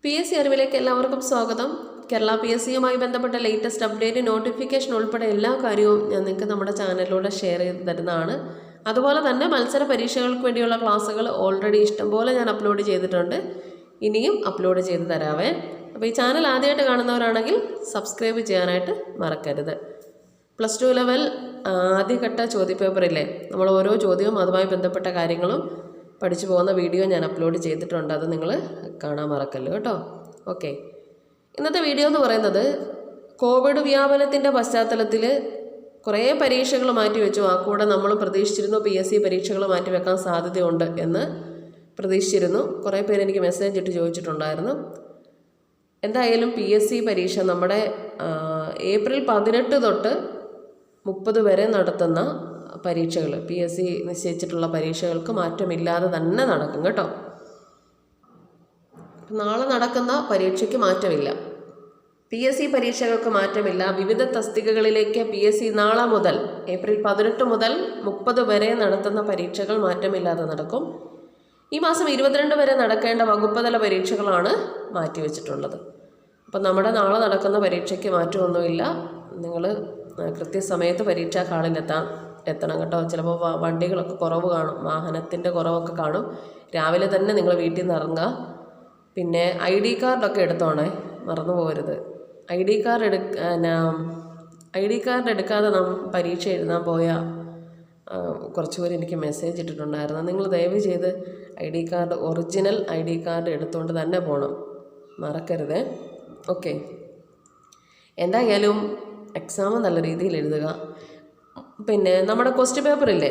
PSC അറിവിലേക്ക് എല്ലാവർക്കും സ്വാഗതം. കേരള PSCയുമായി ബന്ധപ്പെട്ട ലേറ്റസ്റ്റ് അപ്ഡേറ്റ്, നോട്ടിഫിക്കേഷൻ ഉൾപ്പെടെ എല്ലാ കാര്യവും ഞാൻ നിങ്ങൾക്ക് നമ്മുടെ ചാനലിലൂടെ ഷെയർ ചെയ്ത് തരുന്നതാണ്. അതുപോലെ തന്നെ മത്സര പരീക്ഷകൾക്ക് വേണ്ടിയുള്ള ക്ലാസ്സുകൾ ഓൾറെഡി ഇഷ്ടംപോലെ ഞാൻ അപ്ലോഡ് ചെയ്തിട്ടുണ്ട്. ഇനിയും അപ്ലോഡ് ചെയ്ത് തരാവേ. അപ്പോൾ ഈ ചാനൽ ആദ്യമായിട്ട് കാണുന്നവരാണെങ്കിൽ സബ്സ്ക്രൈബ് ചെയ്യാനായിട്ട് മറക്കരുത്. +2 ലെവൽ ആദ്യഘട്ട ചോദ്യപേപ്പറില്ലേ, നമ്മൾ ഓരോ ചോദ്യവും അതുമായി ബന്ധപ്പെട്ട കാര്യങ്ങളും പഠിച്ചു പോകുന്ന വീഡിയോ ഞാൻ അപ്ലോഡ് ചെയ്തിട്ടുണ്ട്. അത് നിങ്ങൾ കാണാൻ മറക്കല്ലോ കേട്ടോ. ഓക്കെ, ഇന്നത്തെ വീഡിയോ എന്ന് പറയുന്നത് കോവിഡ് വ്യാപനത്തിൻ്റെ പശ്ചാത്തലത്തിൽ കുറേ പരീക്ഷകൾ മാറ്റിവെച്ചു. ആ കൂടെ നമ്മൾ പ്രതീക്ഷിച്ചിരുന്നു PSC പരീക്ഷകൾ മാറ്റിവെക്കാൻ സാധ്യതയുണ്ട് എന്ന് പ്രതീക്ഷിച്ചിരുന്നു. കുറേ പേര് എനിക്ക് മെസ്സേജ് ഇട്ട് ചോദിച്ചിട്ടുണ്ടായിരുന്നു. എന്തായാലും PSC പരീക്ഷ നമ്മുടെ ഏപ്രിൽ 18 തൊട്ട് 30 വരെ നടത്തുന്ന പരീക്ഷകൾ, PSC നിശ്ചയിച്ചിട്ടുള്ള പരീക്ഷകൾക്ക് മാറ്റമില്ലാതെ തന്നെ നടക്കും കേട്ടോ. നാളെ നടക്കുന്ന പരീക്ഷയ്ക്ക് മാറ്റമില്ല. PSC പരീക്ഷകൾക്ക് മാറ്റമില്ല. വിവിധ തസ്തികകളിലേക്ക് PSC നാളെ മുതൽ ഏപ്രിൽ 18 മുതൽ 30 വരെ നടത്തുന്ന പരീക്ഷകൾ മാറ്റമില്ലാതെ നടക്കും. ഈ മാസം 22 വരെ നടക്കേണ്ട വകുപ്പുതല പരീക്ഷകളാണ് മാറ്റിവെച്ചിട്ടുള്ളത്. അപ്പം നമ്മുടെ നാളെ നടക്കുന്ന പരീക്ഷയ്ക്ക് മാറ്റമൊന്നുമില്ല. നിങ്ങൾ കൃത്യസമയത്ത് പരീക്ഷാ ഹാളിലെത്തണം കേട്ടോ. ചിലപ്പോൾ വണ്ടികളൊക്കെ കുറവ് കാണും, വാഹനത്തിൻ്റെ കുറവൊക്കെ കാണും. രാവിലെ തന്നെ നിങ്ങൾ വീട്ടിൽ നിന്ന് ഇറങ്ങുക. പിന്നെ ID കാർഡൊക്കെ എടുത്തോണേ, മറന്നു പോകരുത്. ID കാർഡ് എടുക്കാതെ പരീക്ഷ എഴുതാൻ പോയ കുറച്ച് പേര് എനിക്ക് മെസ്സേജ് ഇട്ടിട്ടുണ്ടായിരുന്നു. നിങ്ങൾ ദയവ് ചെയ്ത് ഒറിജിനൽ ID കാർഡ് എടുത്തുകൊണ്ട് തന്നെ പോകണം, മറക്കരുത്. ഓക്കെ, എന്തായാലും എക്സാം നല്ല രീതിയിൽ എഴുതുക. പിന്നെ നമ്മുടെ ക്വസ്റ്റ്യൻ പേപ്പറില്ലേ,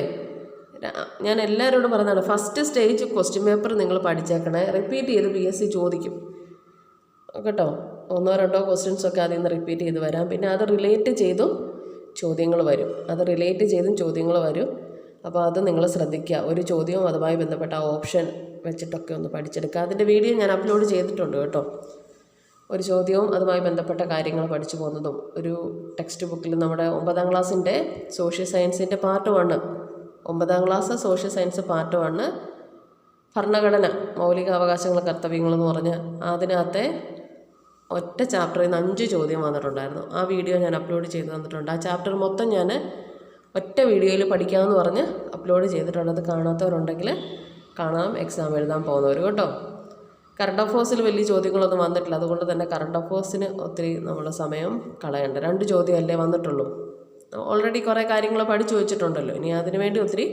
ഞാൻ എല്ലാവരോടും പറഞ്ഞതാണ്, ഫസ്റ്റ് സ്റ്റേജ് ക്വസ്റ്റ്യൻ പേപ്പർ നിങ്ങൾ പഠിച്ചേക്കണേ. റിപ്പീറ്റ് ചെയ്ത് PSC ചോദിക്കും കേട്ടോ. 1-2 ക്വസ്റ്റ്യൻസൊക്കെ അതിൽ നിന്ന് റിപ്പീറ്റ് ചെയ്ത് വരാം. പിന്നെ അത് റിലേറ്റ് ചെയ്തും ചോദ്യങ്ങൾ വരും. അപ്പോൾ അത് നിങ്ങൾ ശ്രദ്ധിക്കുക. ഒരു ചോദ്യവും അതുമായി ബന്ധപ്പെട്ട ഓപ്ഷൻ വെച്ചിട്ടൊക്കെ ഒന്ന് പഠിച്ചെടുക്കുക. അതിൻ്റെ വീഡിയോ ഞാൻ അപ്ലോഡ് ചെയ്തിട്ടുണ്ട് കേട്ടോ. ഒരു ചോദ്യവും അതുമായി ബന്ധപ്പെട്ട കാര്യങ്ങൾ പഠിച്ചു പോകുന്നതും. ഒരു ടെക്സ്റ്റ് ബുക്കിൽ നമ്മുടെ 9ാം ക്ലാസ്സിൻ്റെ സോഷ്യൽ സയൻസിൻ്റെ പാർട്ട് 1, 9ാം ക്ലാസ് സോഷ്യൽ സയൻസ് പാർട്ട് 1 ഭരണഘടന, മൗലിക അവകാശങ്ങളും കർത്തവ്യങ്ങളെന്ന് പറഞ്ഞ് അതിനകത്തെ ഒറ്റ ചാപ്റ്ററിൽ നിന്ന് 5 ചോദ്യം വന്നിട്ടുണ്ടായിരുന്നു. ആ വീഡിയോ ഞാൻ അപ്ലോഡ് ചെയ്ത് തന്നിട്ടുണ്ട്. ആ ചാപ്റ്റർ മൊത്തം ഞാൻ ഒറ്റ വീഡിയോയിൽ പഠിക്കാമെന്ന് പറഞ്ഞ് അപ്ലോഡ് ചെയ്തിട്ടുണ്ട്. അത് കാണാത്തവരുണ്ടെങ്കിൽ കാണാം, എക്സാം എഴുതാൻ പോകുന്നവർ കേട്ടോ. കറണ്ട് അഫേഴ്സിൽ വലിയ ചോദ്യങ്ങളൊന്നും വന്നിട്ടില്ല. അതുകൊണ്ട് തന്നെ കറണ്ട് അഫേഴ്സിന് ഒത്തിരി നമ്മൾ സമയം കളയണ്ട. 2 ചോദ്യമല്ലേ വന്നിട്ടുള്ളൂ. ഓൾറെഡി കുറേ കാര്യങ്ങൾ പഠിച്ചു വെച്ചിട്ടുണ്ടല്ലോ. ഇനി അതിനു വേണ്ടി ഒത്തിരി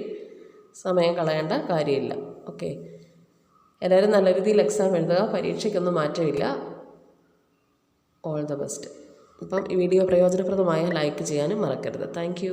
സമയം കളയേണ്ട കാര്യമില്ല. ഓക്കെ, എല്ലാവരും നല്ല രീതിയിൽ എക്സാം എഴുതുക. പരീക്ഷയ്ക്കൊന്നും മാറ്റമില്ല. All the best. അപ്പം ഈ വീഡിയോ പ്രയോജനപ്രദമായ ലൈക്ക് ചെയ്യാനും മറക്കരുത്. താങ്ക്